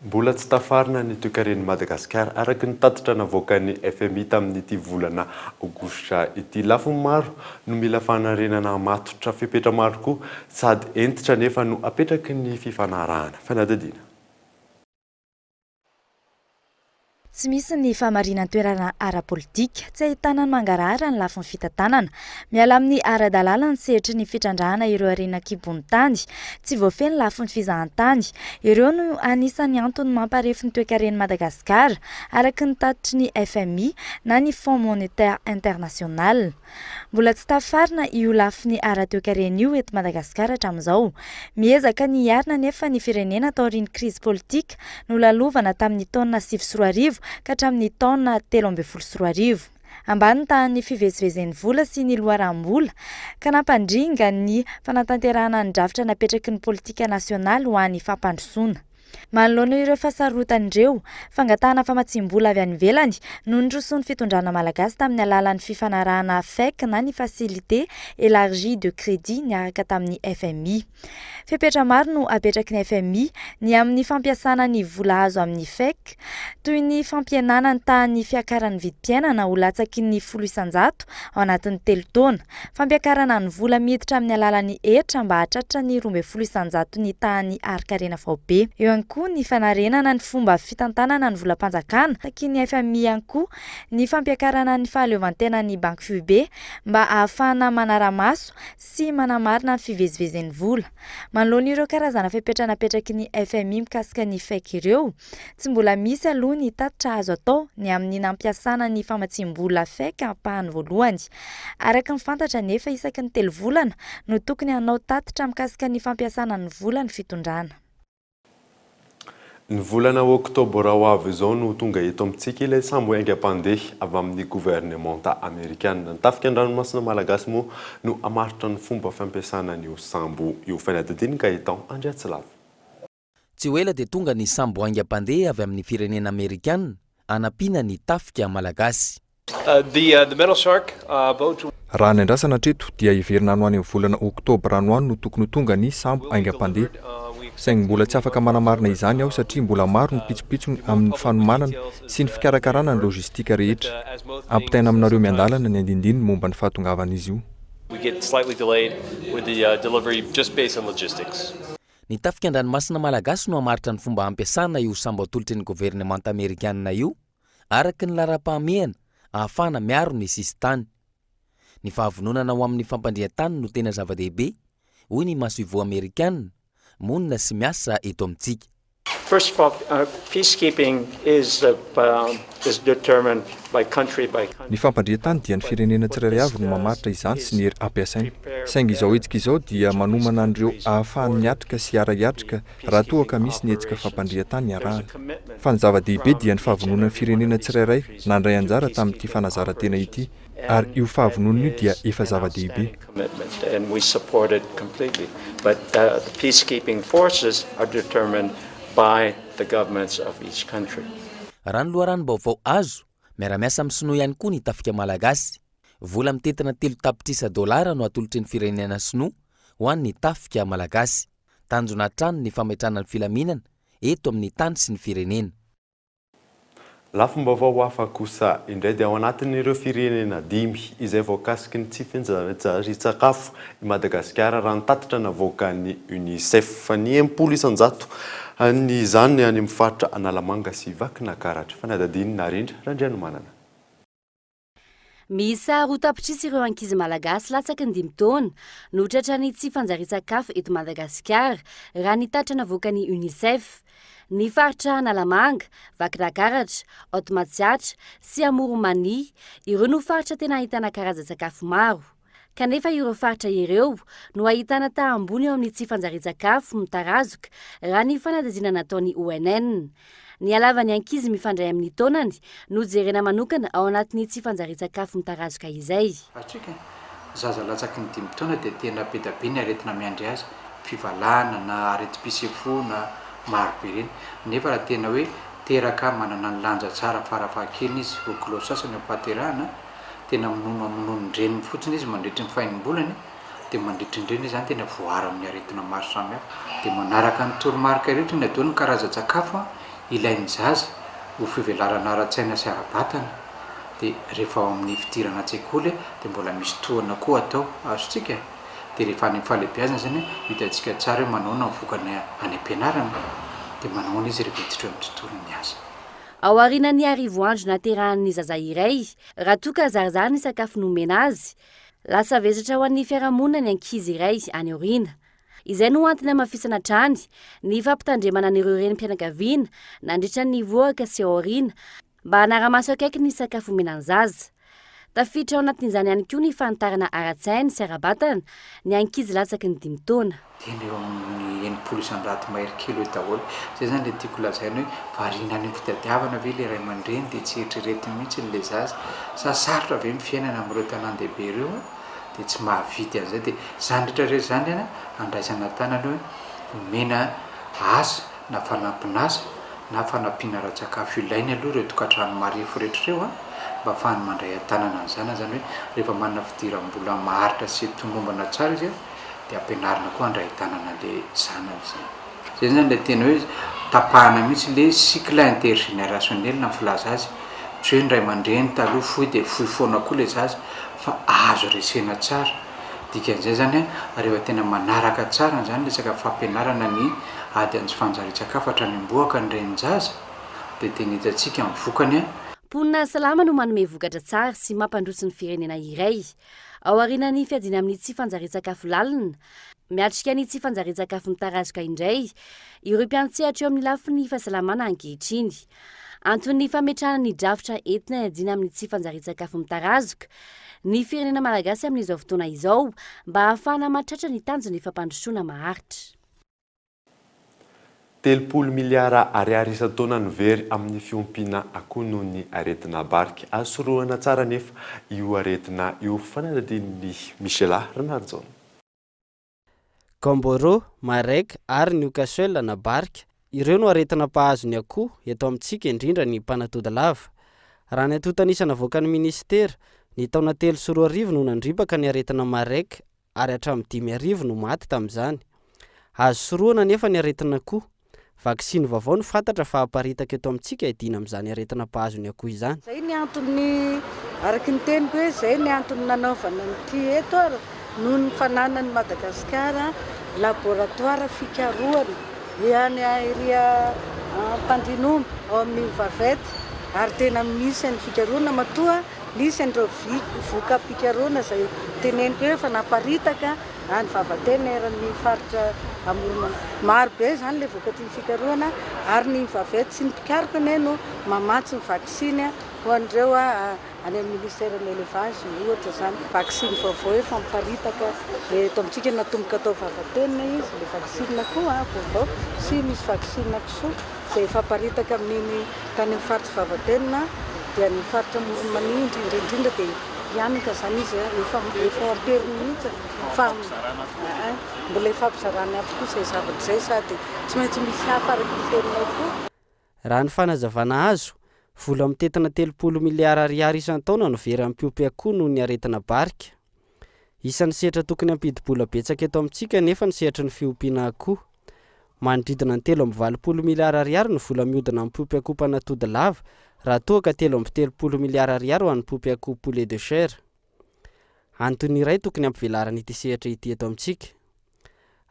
Mbola tsy tafarina ny toekaren'i Madagasikara araky ny tatitra navoakan'ny FMI tamin'ity volana aogositra ity. Lafiny maro no mila fanarenana matotra fepetra maro koa sady entitra nefa no apetraky ny fifanarahana. Fanadadina. Tsy misy ny fahamarinana toerana ara-politika, tsy ahitana ny mangarahara ny lafiny fitantanana. Miala amin'ny ara-dalàna ny sehitry ny fitrandrahana ireo harena kibony tany, tsy voafeny lafiny fizahantany. Ireo no anisan'ny antony mamparefy ny toekaren'i Madagasikara araky ny tatitry ny FMI na ny Fonds Monétaire International. Mbola tsy tafarina io lafiny ara-toekarena io eto Madagasikara hatramin'izao. Miezaka ny hiarina nefa ny firenena taorian'ny krizy politika no lalovana tamin'ny taona 2004 ka hatramin'ny taona 2013. Ambany tahan'ny fivezivezen'ny vola sy ny loharam-bola ka nampandringa ny fanatanterahana ny drafitra napetraky ny politika nasionaly ho an'ny fampandrosoana. Manoloana ireo fahasarotan'ireo fangatahana famatsim-bola avy any ivelany no nydrosoan'ny fitondrana malagasy tamin'ny alalan'ny fifanarahana FEC na ny facilité élargie de crédit niaraka tamin'ny FMI. Fepetra maro no apetraky ny FMI ny amin'ny fampiasana ny vola azo amin'ny FEC toy ny fampienana ny tahan'ny fiakaran'ny vidim-piainana ho latsaky ny 100,000 ao anatin'ny 3 taona, fampiakarana ny vola miditra amin'ny alalan'ny hetra mba hahatratra ny 12,100 ny tahan'ny arikarena vaobe. Eo ihany koa ny fanarenana ny fomba fitantanana ny volam-panjakana takin'ny FMI ihany koa ny fampiakarana ny fahaleovantena ny banky FUB mba ahafahana manara-maso sy manamarina ny fivezivezen'ny vola. Manoloana ireo karazana fepetra napetraky ny FMI mikasika ny FEC ireo, tsy mbola misy aloha ny tatitra azo atao ny amin'ny nampiasana ny famatsim-bola FEC ampahany voalohany. Araka ny fantatra nefa isaky ny 3 volana no tokony hanao tatitra mikasika ny fampiasana ny vola ny fitondrana. Ny volana oktobra ho avy izao no tonga eto amintsika ilay sambo aingam-pandeha avy amin'ny gouvernemanta amerikana. Ny tafika an-dranomasina malagasy moa no hamaritra ny fomba fampiasana an'io sambo io. Fanadadiny ka hitao Andriatsilava. Tsy ho ela dia tonga ny sambo aingam-pandeha avy amin'ny firenena amerikana hanampiana ny tafika malagasy. Raha ny andrasana treto dia iverina ano any amin'ny volana oktobra ano any no tokony tonga ny sambo aingam-pandeha. Saingy mbola tsy afaka manamarina izany aho satria mbola maro ny pitsopitsony amin'ny fanomanana sy ny fikarakarana ny lojistika rehetra. Ampitaina aminareo miandalana ny andindiny momba ny fahatongavana izy io. Ny tafika an-dranomasina malagasy no hamaritra ny fomba ampiasana io sambo atolotry ny gouvernemanta amerikana io araky ny lara-pahamehana ahafahana miaro ny sisitany. Ny fahavononana ho amin'ny fampandrihan-tany no tena zava-dehibe, hoy ny maso-ivoho amerikana, monina sy miasa eto amintsika. First of all, peacekeeping is determined by country by country. Ny fampandrihan-tany dia ny firenena tsirairay avy no mamaritra izany sy ny ampiasainy. Saingy izao hetsika izao dia manomana an'ireo ahafahany miatrika sy ara-hiatrika raha toa ka misy ny hetsika fampandrihan-tany iarahana. Fa ny zava-dehibe dia ny fahavononan'ny firenena tsirairay nandray anjara tamin'ity fanazarantena ity, ary io fahavononana io dia efa zava-dehibe. And we support it completely. But the peacekeeping forces are determined by the governments of each country. Raha ny loharano vaovao azo, miara-miasa amin'ny sinoa ihany koa ny tafika malagasy. Vola mitetina 3 tapitrisa dolara no atolotry ny firenena sinoa ho an'ny tafika malagasy. Tanjona hatrany ny fametrana ny filaminana eto amin'ny tany sy ny firenena. Lafim-baovao hafa kosa indray dia ao anatin'ireo firenena 5 izay voakasiky ny tsy fihintsakafo i Madagasikara raha ny tatitra navoakan'ny UNICEF. Ny 10,100 ny izany any amin'ny faritra Analamanga sy Vakinankaratra. Fanadadiny narindra Randrianomanana. Misa 2 tapitrisa ireo ankizy malagasy latsaky ny 5 taona no tratrany tsy fanjarian-tsakafo eto Madagasikara raha ny tatra navoakan'ny UNICEF. Ny faritra Analamanga, Vakinankaratra, Aout sy Amoromania, ireo no faritra tena ahitana karazan-tsakafo maro. Kanefa ireo faritra ireo no ahitana tahambony eo amin'ny tsy fanjarian-tsakafo mitarazoka raha ny fanadazina nataon'ny ONN. Ny halavany ankizy mifandray amin'ny taonany no jerena manokana ao anatin'ny tsy fanjarian-tsakafo mitarazoka izay. Atsika zaza latsaky ny 5 taona dia tena be dia be ny aretina miandry azy, fivalana na areti-pisefo na maro be reny. Nefa raha tena hoe teraka manana ny lanja tsara farafahakeliny izy, Kolo sasany ampaterahana, tena minono reniny fotsiny izy mandritra ny fahainim-bolany dia mandritrindrindra zany tena voara amin'ny aretina maro samihafa dia manaraka ny toromarika rehetra ny adao ny karazan-tsakafo ilain'ny zaza ho fivelarana ara-tsaina sy ara-batana dia rehefa ao amin'ny fidirana an-tsekoly dia mbola misy tohana koa atao azontsika dia rehefa any amin'ny fahalehibiazana zany hitantsika tsara hoe manaona mivokana any am-pianarana dia manaona izy rehefa hiditra amin'ny tontolon'ny asa. Ao aorian'ny arivoandro naterahan'ny zaza iray raha toa ka zarazara ny sakafo nomena azy lasa vezatra ho an'ny fiarahamonina ny ankizy iray any aoriana. Izay no antony amafisana hatrany ny fampitandremana an'ireo renim-pianakaviana nandritra ny voaka sy ao aoriana mba hanara-maso akaiky ny sakafo omenany zaza. Tafiditra ao anatin'izany ihany koa ny fantarana ara-tsainy sy ara-batana ny ankizy latsaky ny 5 taona. Tena eo amin'ny 80 mahery kilo eo daholo. Zay zany le tiako lazaina hoe variana any fitadiavana ve le ray aman-dreny dia tsy eritrerety mihitsy le zaza sa sarotra ve mifiainana amin'ireo tanan-dehibe ireo dia tsy mahavity an'izay dia zany rehetrarehetra zany any andraisana tanana hoe omena asa na fanampinasa na fanampiana ara-tsakafo ilainy aloha ireo tokantrano marefo rehetra ireo mba ahafahany mandray an-tanana an'izany zany hoe rehefa manana fidiram-bola maharitra sy tomombana tsara izy dia ampianarina koa handray tanana le zanany zay. Zay zany le tena hoe tapahana mihitsy le cycle intergénérationnel na filaza azy tsy hoe ny ray aman-dreny taloha fohy dia fohy foana koa le zaza fa azo resena tsara. Dikan'izay zany rehefa tena manaraka tsara zany resaka fampianarana ny ady an'y fanjari-tsakafo hatrany amboaka ny reny zaza dia tena hitantsika mivokany Mponina salama no manome vokatra tsara sy mampandroso ny firenena iray. Ao aorian'ny fiadiana amin'ny tsy fanjari-tsakafo lalina, miatrika ny tsy fanjari-tsakafo mitarazoka indray, ireo mpiantsehatra eo amin'ny lafiny fahasalamana ankehitriny. Antony fametrahana ny drafitra entina iadiana amin'ny tsy fanjari-tsakafo mitarazoka, ny firenena malagasy amin'izao fotoana izao mba ahafahana mahatratra ny tanjony fampandrosoana maharitra. 30 miliara ariary isan-taona ny very amin'ny fiompiana akoho noho ny aretina barika. Asoroana tsara nefa io aretina io fanadin'ny Michela Renardzon. Gamboro, Marek ary Newcastle na barika. Ireo no aretina mpahazo ny akoho eto amintsika indrindra ny mpanatody lava. Raha ny atotanisana avoaka ny ministera, ny taona 3 sy 4 arivo no nandribaka ny aretina Marek ary hatramin'ny 5 arivo no maty tamin'izany. Azo soroana nefa ny aretina akoho. Vaksiny vaovao no fantatra fa haparitaka eto amintsika idina amin'izany aretina mpahazo ny akoho izany. Zay ny antony araky ny teniko hoe zay ny antony nanaovana nyty eto noho ny fananany Madagasikara laboratoire fikarohana ihany iria Mpandrinomby ao amin'ny vavety ary tena misy ny fikarohana matoa misy andreo voka-pikarohana zay teneniko hoe fa naparitaka any vavatena eran'ny faritra amorona maro be zany le vokatry ny fikarohana ary ny vavety sy ny pikaroka no mamatsy ny vaksiny ho andreo any amin'ny ministère de l'élevage ohatra zany vaksiny vaovao efa miparitaka eto amintsika natomboka atao vavatena izy le vaksine koa vaovao sy misy vaksine kisoa zay efa paritaka amin'ny tany amin'ny faritra vavatena dia ny faritra Moromanindry indrindra dia ianika zany izy efa amperiny mihitsy fa mbola efa ampizarany aby koa zay zavatra zay sady tsy maintsy misy hafa araky ny teninao koa. Raha ny fanazavana azo, vola mitetina 30 miliara ariary isan-taona no very ampiompy akoho noho ny aretina barika. Isan'ny sehatra tokony ampidi-bola betsaka eto amintsika nefa ny sehatra ny fiompiana akoho. Manodidina ny 3.20 miliara ariary no vola mihodina amin'ny mpiompy akoho mpanatody lava raha toa ka 3.30 miliara ariary ho an'ny mpiompy akoho poulet de chair. Antony iray tokony ampivelarana ity sehatra ity eto amintsika.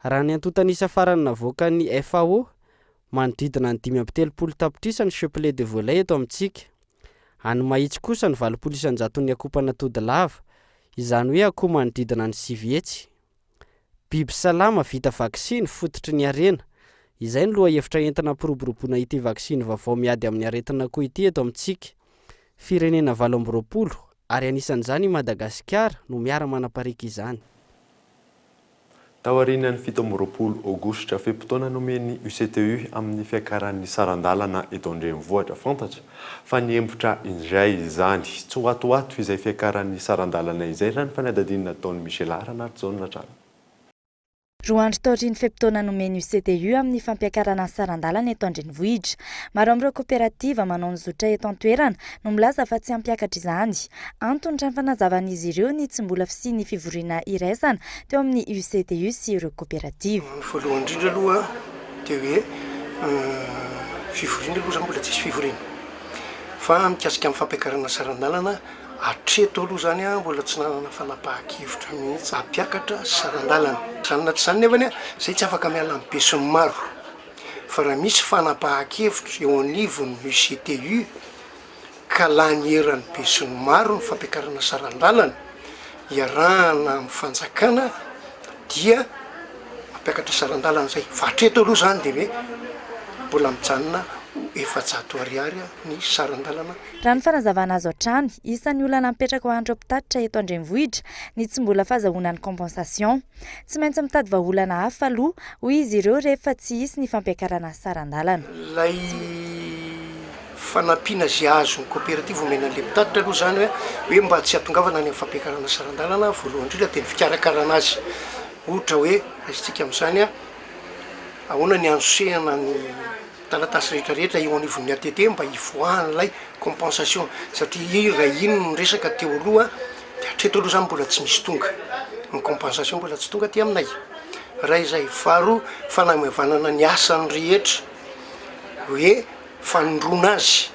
Raha ny antotanisa farany navoaka ny FAO, manodidina ny 5.30 tapitrisa ny chepelet de volaille eto amintsika. Any mahitsy kosa ny 20% ny akoho mpanatody lava, izany hoe akoho manodidina ny 9 hetsy. Biby salama vita vaksiny fototry ny arena. Izay ny loha hevitra entina ampiroboroboana ity vaksiny vaovao miady amin'ny aretina akoho ity eto amintsika. Firenena 20 ary anisan'izany Madagasikara no miara manaparika izany. Taorian'ny 17 Aogositra fepotona nomeny UCTU amin'ny fiakaran'ny sarandalana eto andrenivohitra fantatra fa niembotra indray izany tsy hoatoato izay fiakaran'ny sarandalana izay raha ny fanadadinina taon'ny Michela Renardzon natrano. roa andro taoriany fempotoana nomeny CTU amin'ny fampiakarana sarandalana eto Andrenivohitra. Maro amin'ireo kooperativa manao ny zotra eto an-toerana no milaza fa tsy hampiakatra izany. Antony trano fanazavan'izy ireo ny tsy mbola fisiany fivoriana iraisana teo amin'ny UCTU sy ireo kooperativa. Voalohany indrindra aloha dia hoe fivoriana aloha zany mbola tsisy fivoriana. Fa mikasika amin'ny fampiakarana sarandalana hatreto aloha zany mbola tsy nanana fanapahan-kevitra mihitsy hampiakatra sarandalana. Zany na tsy zany nefany zay tsy afaka miala amin'ny be sy ny maro. Fa raha misy fanapahan-kevitra eo anivon'ny UCTU ka lany eran'ny be sy ny maro ny fampiakarana sarandalana, iarahana amin'ny fanjakana dia mampiakatra sarandalana zay. Fa hatreto aloha zany dia hoe mbola mijanona efajato ariary ny sarandalana. Raha ny fanazavana azo hatrany, isan'ny olana mipetraka ho an'ireo mpitatitra eto Andrenivohitra ny tsy mbola fahazahoana ny compensation. Tsy maintsy mitady vahaolana hafa aloha hoy izy ireo rehefa tsy hisy ny fampiakarana sarandalana. Lay fanampiana zay azo ny kooperativa omena an'ilay mpitatitra aloha zany hoe mba tsy hatongavana ny fampiakarana sarandalana, voalohany indrindra dia ny fikarakarana azy. Ohatra hoe raisitsika amin'izany ahoana ny androsehana ny talatasy rehetrarehetra eo anivon'ny ATT mba hivoahan'ilay compensation satria raha iny no resaka teo aloha dia hatreto aloha zany mbola tsy misy tonga. Ny compensation mbola tsy tonga aty aminay. Raha izay faro fanamavanana ny asany rehetra hoe fanondrona azy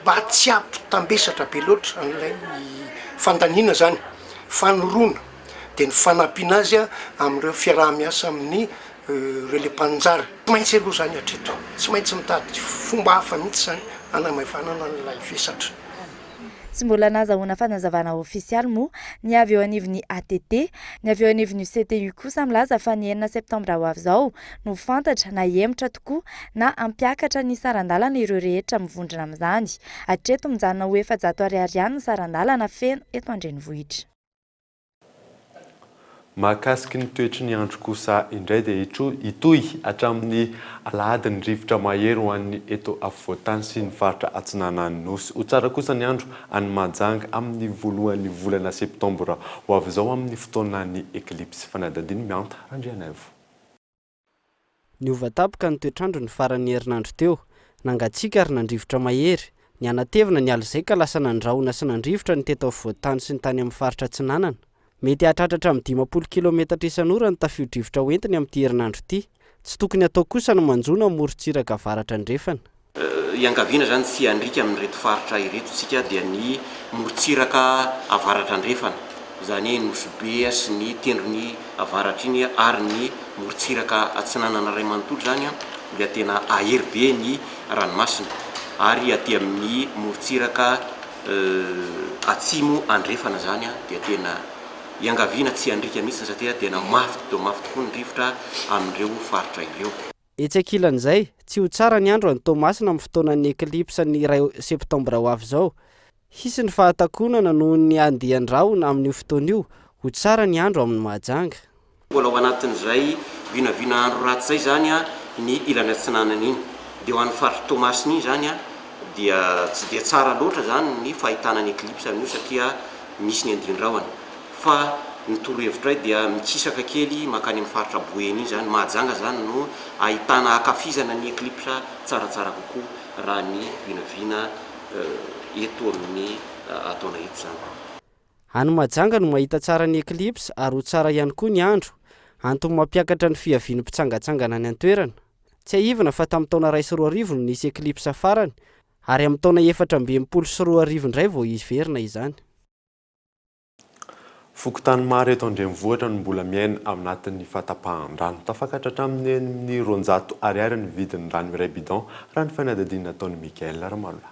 mba tsy ampitambesatra be loatra an'ilay fandaniana zany, fanorona dia ny fanampiana azy amin'ireo fiaraha-miasa amin'ny relais mpanjara. Tsy maintsy aloha zany hatreto, tsy maintsy mitady fomba hafa mihitsy zany hanamavanana an'ilay vesatra. Tsy mbola nahazahoana fanazavana ofisialy moa ny avy eo anivon'ny ATT, ny avy eo anivon'ny CTU kosa milaza fa ny 9 septambra ho avy izao no fantatra na hemotra tokoa na hampiakatra ny sarandalana ireo rehetra mivondrona amin'izany. Hatreto mijanona ho efajato ariary ihany ny sarandalana feno eto Andrenivohitra. Mahakasiky ny toetry ny andro kosa indray dia itoy hatramin'ny alahady ny rivotra mahery ho an'ny eto afovoantany sy ny faritra atsinanan'ny nosy. Ho tsara kosa ny andro any Mahajanga amin'ny voalohan'ny volana septambra ho avy izao amin'ny fotoanan'ny éclipse. Fanadadiny mianta Randrianavo. Niovatapoka ny toetrandro ny faran'ny herinandro teo, nangatsiaka ary nandrivotra mahery. Ny anatevina ny alozay ka lasa nandrahona sy nandrivotra ny teto afovoantany sy ny tany amin'ny faritra atsinanana. Mety hahatratratra amin'ny 20 kilometatra isan'ora ny tafio-drivotra hoentiny amin'ity herinandro ity. Tsy tokony atao kosa ny manjona morontsiraka avaratra andrefana. Iangaviana zany tsy handrika amin'ny reto faritra ireto tsika dia ny morontsiraka avaratra andrefana. Zany hoe Nosy sy ny tendrony avaratra iny ary ny morontsiraka atsinanana ray manontolo zany dia tena ahery be ny ranomasina. Ary aty amin'ny morontsiraka atsimo andrefana zany dia tena iangaviana tsy handrika mihitsy satria tena mafy tokoa ny rivotra amin'ireo faritra ireo. Etsy ankilan'izay, tsy ho tsara ny andro any Tomasina amin'ny fotoanan'ny éclipse ny 2 septambra ho avy izao. Hisy ny fahatakonana noho ny andian-drahona amin'io fotoana io, ho tsara ny andro amin'ny Mahajanga. Mbola ao anatin'izay vinavina andro ratsy zay zany ny ilany atsinanana iny. Dia ho an'ny faritra Tomasina iny zany dia tsy dia tsara loatra zany ny fahitana ny éclipse amin'io satria misy ny andian-drahona. Fa ny torohevitra dia mikisaka kely makany amin'ny faritra Boeny zany, Mahajanga zany no ahitana akafizana ny éclipse tsaratsara kokoa raha ny vinavina eto amin'ny ataona eto zany. Any Mahajanga no mahita tsara ny éclipse ary ho tsara ihany koa ny andro. Antony mampiakatra ny fiaviany mpitsangatsangana any an-toerana. Tsy ahivana fa tamin'ny taona 2020 no nisy éclipse farany ary amin'ny taona 2024 indray vao iverina izany. Fokotany maro eto Andrenivohitra no mbola miaina amin'ny fahatapahan-drano. Tafakatra hatramin'ny 200 ariary ny vidin'ny rano iray bidon raha ny fanadadiana ataon'i Mikael Ramalona.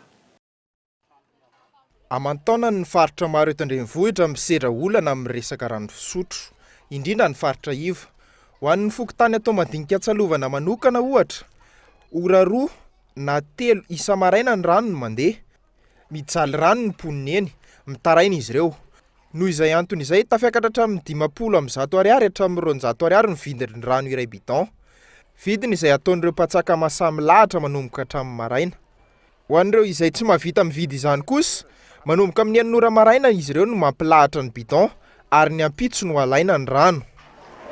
Aman-taonany ny faritra maro eto Andrenivohitra misedra olana amin'ny resaka rano fisotro, indrindra ny faritra Iva. Ho an'ny fokotany atao madinika atsalovana manokana ohatra, ora 2 na 3 isa-maraina ny rano no mandeha. Mijaly rano ny poniny eny, mitaraina izy ireo. Noho izay antony izay tafiakatra hatramin'ny 500 ariary hatramin'ny 200 ariary ny vidin'ny rano iray bidon. Vidiny izay ataon'ireo mpatsaka mahasamy lahatra manomboka hatramin'ny maraina. Ho an'ireo izay tsy mahavita mividy izany kosa, manomboka amin'ny 9 maraina izy ireo no mampilahatra ny bidon ary ny ampitso no alaina ny rano.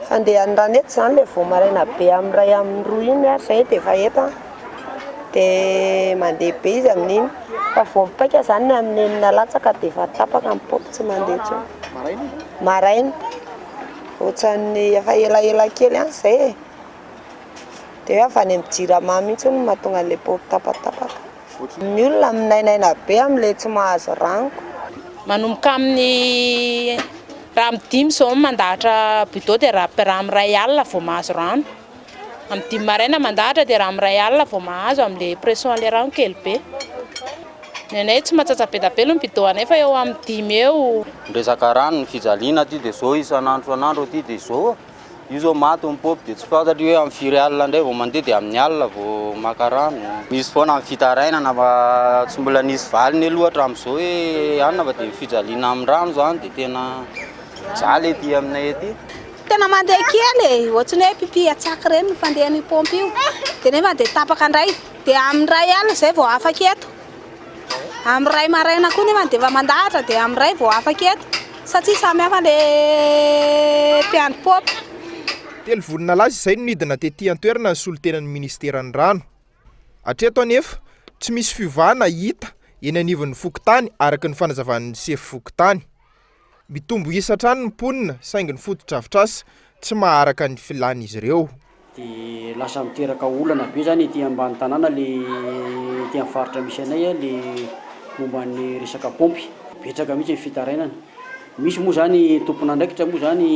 Fandehan'ny rano eto zany le vao maraina be amin'ny 2 amin'ny 3 iny ary zay dia efa eto dia mandeha be izy amin'iny fa vao mipaika zany amin'ny 9 latsaka dia efa tapaka ny paopy tsy mandeha intsony. Maraina ohatran'ny efa elaela kely any zay dia avy any amin'ny jirama mihitsy no mahatonga an'ilay paopy tapatapaka. Ny olona minainaina be amin'ilay tsy mahazo rano. Manomboka amin'ny raha amin'ny 5 zao mandahatra bidô dia raha amin'ny 2 alina vao mahazo rano. Amin'ny 5 maraina mandahatra dia raha amin'ny 2 alina vao mahazo amin'ilay pression an'ilay rano kely be. Nenay tsy matsatsa-be ny bidô anay fa eo amin'ny 5 eo. Resaka rano ny fijaliana ty dia zao isan'andro ty dia zao. Io zao maty ny paopy dia tsy fantatry hoe amin'ny 4 alina indray vao mandeha dia amin'ny alina vao maka rano. Misy foana amin'ny fitarainana fa tsy mbola nisy valiny aloha hatramin'izao hoe anona fa dia fijaliana amin'ny rano zany dia tena jaly ety aminay ety. Tena mandeha kely ohatrany hoe pipi atsaka ireny no fandehan'ny paopy io dia nefa dia tapaka indray dia amin'ny 2 alina izay vao afaka eto. Amin'ny 2 maraina koa nefa dia efa mandahatra dia amin'ny 2 vao afaka eto satria samy hafa ilay mpiandry paopy. 3 volana laza izay nidina tetỳ an-toerana ny solotenan'ny ministeran'ny rano. Hatreto anefa tsy misy fiovana hita eny anivon'ny fokontany araka ny fanazavan'ny sefy fokontany. Mitombo isatrany ny mponina saingy ny foto-drafitrasa tsy maharaka ny filan'izy ireo. Dia lasa miteraka olana be zany ety ambany tanàna le ety amin'ny faritra misy anay le momban'ny resaka paopy. Betsaka mihitsy ny fitarainana. Misy moa zany tompon'andraikitra moa zany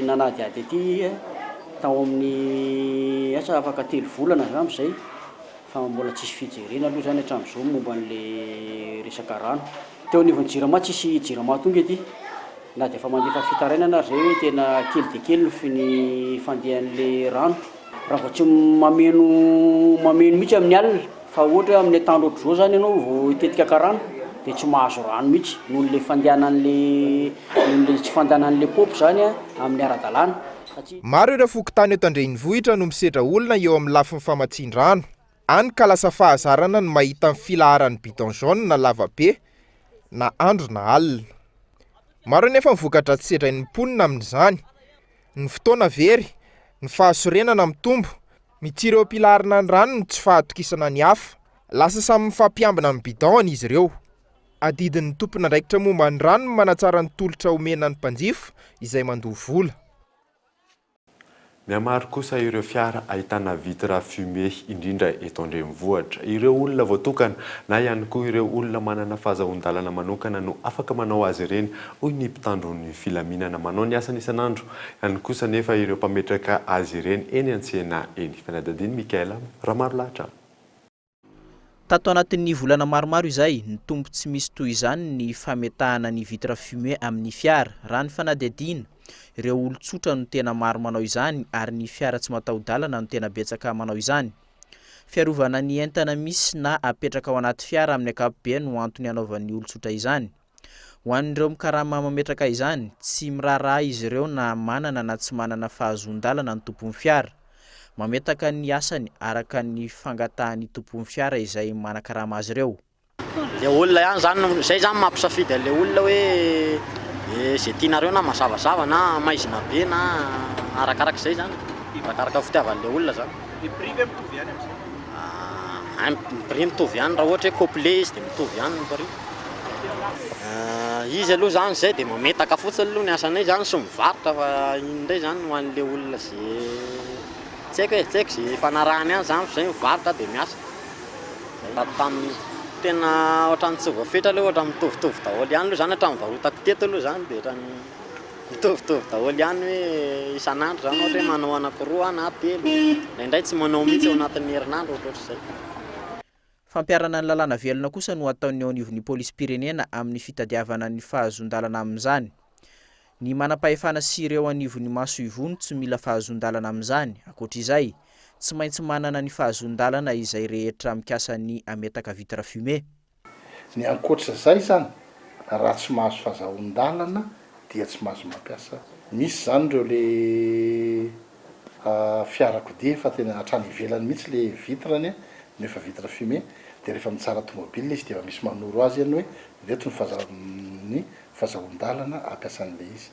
nanady ady ety tao amin'ny asa afaka 3 volana zany izay fa mbola tsisy fijerena aloha zany hatramin'izao momban'le resaka rano. Teo anivon'ny jirama tsisy jirama tonga ety na dia efa mandefa fitarainana ary zay hoe tena kely dia kely ny fandehan'le rano raha vao tsy mameno mihitsy amin'ny alina fa ohatra amin'ny tandro ohatr'izao zany ianao vao hitetika ka rano dia tsy mahazo rano mihitsy noho n'le fandehanan'le tsy fandehanan'le paopy zany amin'ny ara-dalàna. Maro ireo fokontany eto Andrenivohitra no misedra olona eo amin'ny lafin'ny famatsin-drano. Any ka lasa fahazarana ny mahita ny filaharan'ny bidon jaune na lavabe na andro na alina. Maro nefa mivokatra tsy sedrain'ny mponina amin'izany. Ny fotoana very, ny fahasorenana mitombo, mitsiry eo ampilaharana ny rano no tsy fahatokisana ny hafa. Lasa samy mifampiambina amin'ny bidon izy ireo. Adidin'ny tompon'andraikitra momba ny rano manatsara ny tolotra omenan'ny mpanjifa izay mandoha vola. Mihamaro kosa ireo fiara ahitana vitre fumée indrindra eto Andrenivohitra. Ireo olona voatokana na ihany koa ireo olona manana fahazahon-dalana manokana no afaka manao azy ireny hoy ny mpitandron'ny filaminana manao ny asany isan'andro. Ihany kosa nefa ireo mpametraka azy ireny eny an-tsena eny. Fanadadiny Mikaela Ramarolahatra. Tato anatin'ny volana maromaro izay ny tombo tsy misy toy izany ny fametahana ny vitre fumée amin'ny fiara raha ny fanadadina. Ireo olon-tsotra no tena maro manao izany ary ny fiara tsy mataho-dalana no tena betsaka manao izany. Fiarovana ny entana misy na apetraka ao anaty fiara amin'ny ankapobeny no antony anaovan'ny olon-tsotra izany. Ho an'ireo mikarama mametraka izany, tsy miraharaha izy ireo na manana na tsy manana fahazon-dalana ny tompon'ny fiara. Mametaka ny asany araka ny fangatahan'ny tompon'ny fiara izay manakarama azy ireo. Le olona ihany zany izay zany mampisafidy le olona hoe zay tianareo na mazavazava na maizina be na arakaraka izay zany. Arakaraka fitiavan'le olona zany. Ny prix ve mitovy ihany amin'izay? Ny prix mitovy ihany raha ohatra hoe complet izy dia mitovy ihany ny prix. Izy aloha zany izay dia mametaka fotsiny aloha ny asanay zany sy mivarotra fa iny indray zany ho an'le olona zay tsy haiko izay fanarahany ihany zany izay mivarotra dia miasa. Tamin'ny tena ohatran'ny tsy voafetra aloha ohatran'ny mitovitovy daholo ihany aloha zany ohatran'ny varotako teto aloha zany dia ohatran'ny mitovitovy daholo ihany hoe isan'andro zany ohatra hoe manao anankiroa na 3 indraindray tsy manao mihitsy ao anatin'ny herinandro ohatr'izay. Fampiarana ny lalàna velona kosa no ataony eo anivon'ny polis-pirenena amin'ny fitadiavana ny fahazon-dalana amin'izany. Ny manam-pahefana sy ireo anivon'ny maso ivony tsy mila fahazon-dalana amin'izany. Ankoatr'izay, tsy maintsy manana ny fahazon-dalana izay rehetra mikasa ny ametaka vitre fumée. Ny ankoatr'izay zany, raha tsy mahazo fahazon-dalana dia tsy mahazo mampiasa. Misy zany ireo le fiarakodia fa tena hatrany ivelany mihitsy le vitrany nefa vitre fumée dia rehefa mitsara tomobile izy dia efa misy manoro azy any hoe reto ny fahazahoan-dalana ampiasan'ilay izy.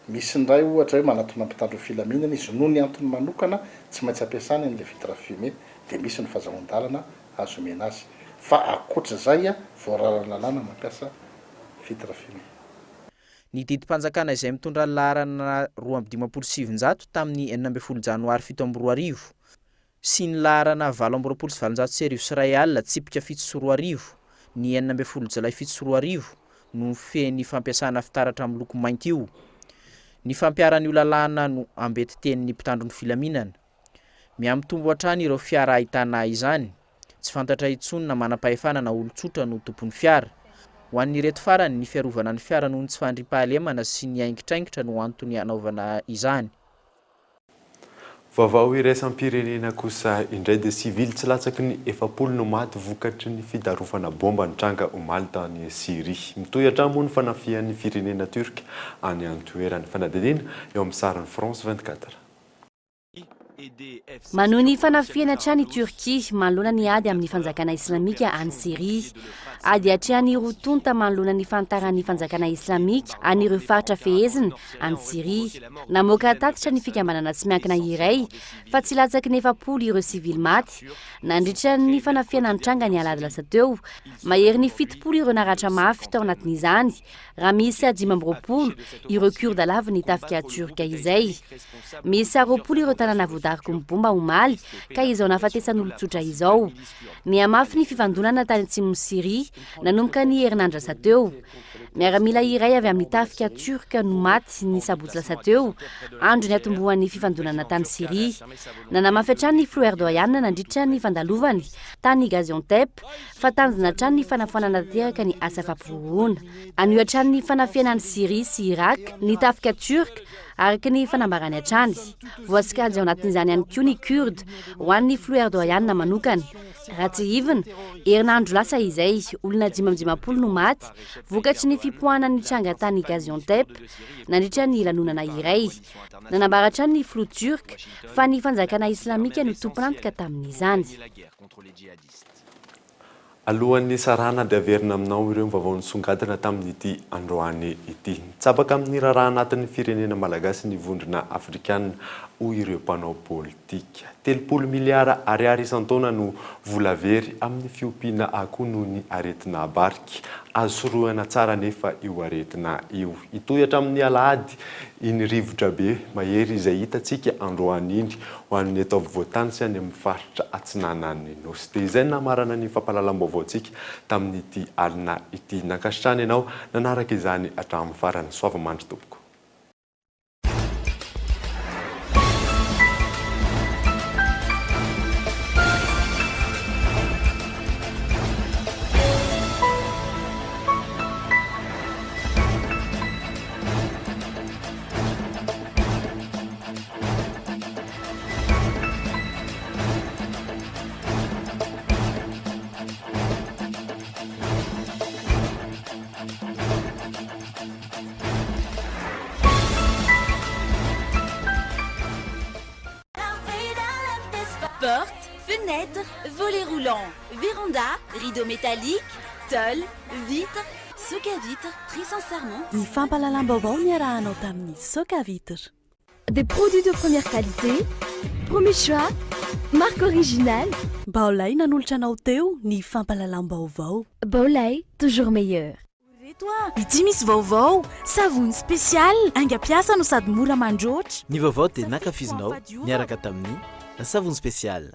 Misy ndray ohatra hoe manatona mpitandro filaminana izy noho ny antony manokana tsy maintsy ampiasany an'ilay vitre fumée dia misy ny fahazahoan-dalana azo omena azy. Fa akoatr'izay voararana lalàna mampiasa vitre fumée. Ny didim-panjakana izay mitondra ny laharana 2,700 tamin'ny 9 janoary 7 sy ny laharana 7,720 tsipika 7 ny 9 jolay 7 no feny fampiasana fitaratra miloko mainty io. Ny fampiaran'io lalàna no ambety tenin'ny mpitandro ny filaminana. Miamitombo hatrany ireo fiara ahitana izany. Tsy fantatra intsony na manam-pahefana na olon-tsotra no tompon'ny fiara. Ho an'ny reto farany ny fiarovana ny fiara noho ny tsy fandriam-pahalemana sy ny aingitraingitra no antony anaovana izany. Vaovao iraisam-pirenena kosa indray dia sivily tsy latsaky ny 7 no maty vokatry ny fidarofana bomba nitranga omaly tany Syrie. Mitohatra moa ny fanafihan'ny firenena Turka any an-toerany fanadinina eo amin'ny sarany France 24. Manohy ny fanafiana hatrany Turkia manoloana ny ady amin'ny fanjakana islamika any Syria. Ady hatrany rotonta manoloana ny fantaran'ny fanjakana islamika an'ireo faritra fehezina any Syria. Namoaka tatitra ny fikambanana tsy miankina iray fa tsy latsaky ny 7 ireo sivily maty. Nandritra ny fanafiana nitranga ny alahady lasa teo. Mahery ny 7 ireo naratra mafy tao anatin'izany. Raha misy 10 ireo kurda lava ny tafika Turka izay. Misy 20 ireo tanàna voadariko ny bomba omaly ka izao nafatesan'olon-tsotra izao. Ny amafy ny fivandonana tany atsimon'ny Syria nanomboka ny herinandro lasa teo. Miaramila iray avy amin'ny tafika Turka no maty ny sabotsy lasa teo, andro ny atombohan'ny fivandonana tany Syria. Nanamafy hatrany ny Flo Erdogan nandritra ny fandalovany tany Gaziantep fa tanjona hatrany ny fanafoanana tanteraka ny asa fampiroroana. Anio hatrany ny fanafiana ny Syria sy Irak ny tafika Turka araka ny fanambarany hatrany. Voasikajy ao anatin'izany ihany koa ny Kurd ho an'ny Flo Erdogan manokana. Raha tsy ivina, herinandro lasa izay olona 550 no maty vokatry ny fipoahana ny tranga tany Gaziantep nandritra ny lanonana iray. Nanambara hatrany ny Flo Turk fa ny fanjakana islamika no tompon'antoka tamin'izany. Alohan'ny sarana dia averina aminao ireo vaovao nisongadina tamin'ity androany ity. Tsabaka amin'ny raharaha anatin'ny firenena malagasy ny vondrona afrikanina hoy ireo mpanao politika. 30 miliara ariary isan-taona no vola very amin'ny fiompiana akoho noho ny aretina abariky. Azo sorohana tsara nefa io aretina io. Itohatra amin'ny alahady iny rivotra be mahery izay hitantsika androany iny ho an'ny eto afovoantany sy any amin'ny faritra atsinanan'ny nosy. Dia izay namarana ny fampahalalam-baovaontsika tamin'ity alina ity. Nankasitrany ianao nanaraka izany hatramin'ny farany. Soava mandry tompoko. Porte, fenêtre, volets roulants, véranda, rideaux métalliques, tôle, vitres, soc à vitres, trice en serment. Ny fampahalalam-baovao ny arahanao tamin'ny soc à vitres. Des produits de première qualité, premier choix, marque originale. Baolay nanolotra anao teo ny fampahalalam-baovao. Baolay, toujours meilleur. Ity misy vaovao, savony spécial, aingam-piasa no sady mora mandroatra. Ny vaovao dia nankafizinao niaraka tamin'ny savony spécial.